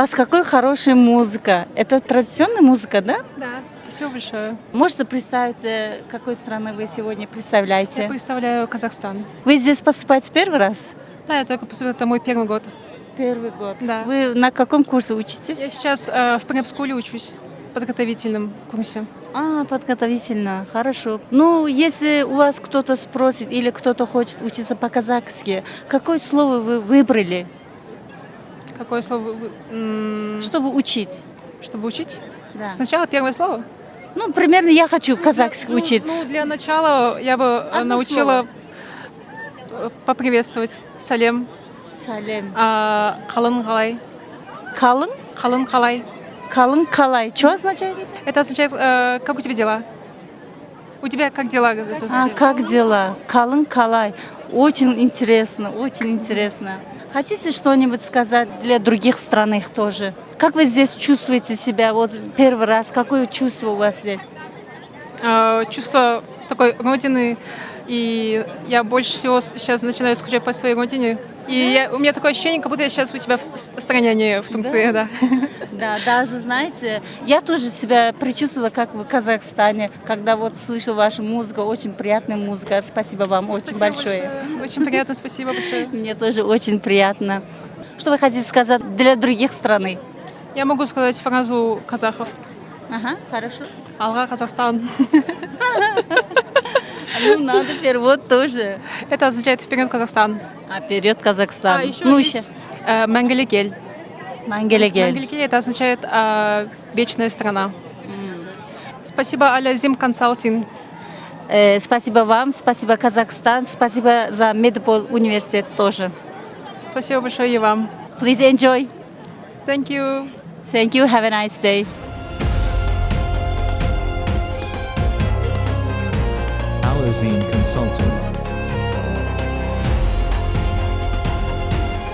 вас какая хорошая музыка. Это традиционная музыка, да? Да, спасибо большое. Можете представить, какой страны вы сегодня Я представляете? представляю Казахстан. Вы здесь поступаете первый раз? Да, я только поступила, это мой первый год. Первый год. Да. Вы на каком курсе Я учитесь? сейчас в преп-скуле учусь, в подготовительном курсе. Подготовительно, хорошо. Ну, если у вас кто-то спросит или кто-то хочет учиться по-казахски, какое слово вы выбрали, Какое слово чтобы учить? чтобы учить? Да. Сначала первое слово. Ну, примерно я хочу казахский учить. Ну, для начала я бы Одно научила поприветствовать. Салем. Салем. Халын халай. Калын? Халын халай. Калын калай. Что означает это? Это означает, как у тебя дела? У тебя как дела? Это означает. Как дела? Калын калай. Очень интересно, очень интересно. Хотите что-нибудь сказать для других стран их тоже? Как вы здесь чувствуете себя? Вот первый раз, какое чувство у вас здесь? Чувство такой родины, и я больше всего сейчас начинаю скучать по своей родине. И у меня такое ощущение, как будто я сейчас у тебя в стране, а не в Турции, да. Да, даже, знаете, я тоже себя предчувствовала, как в Казахстане, когда вот слышала вашу музыку, очень приятная музыка. Спасибо вам очень большое. Очень приятно, спасибо большое. Мне тоже очень приятно. Что вы хотите сказать для других стран? Я могу сказать фразу казахов. Ага, хорошо. Алга Казахстан. Ну, надо перевод тоже. Это означает «Вперед, Казахстан». Вперед, Казахстан. еще Ну, есть Мэнгелегель. Мангелегель. Мэнгелегель это означает «Вечная страна». Спасибо, Алязим Консалтинг. Спасибо вам, спасибо Казахстан, спасибо за Медпол университет тоже. Спасибо большое и вам. Please enjoy. Thank you. Thank you. Have a nice day. Alazine Consulting.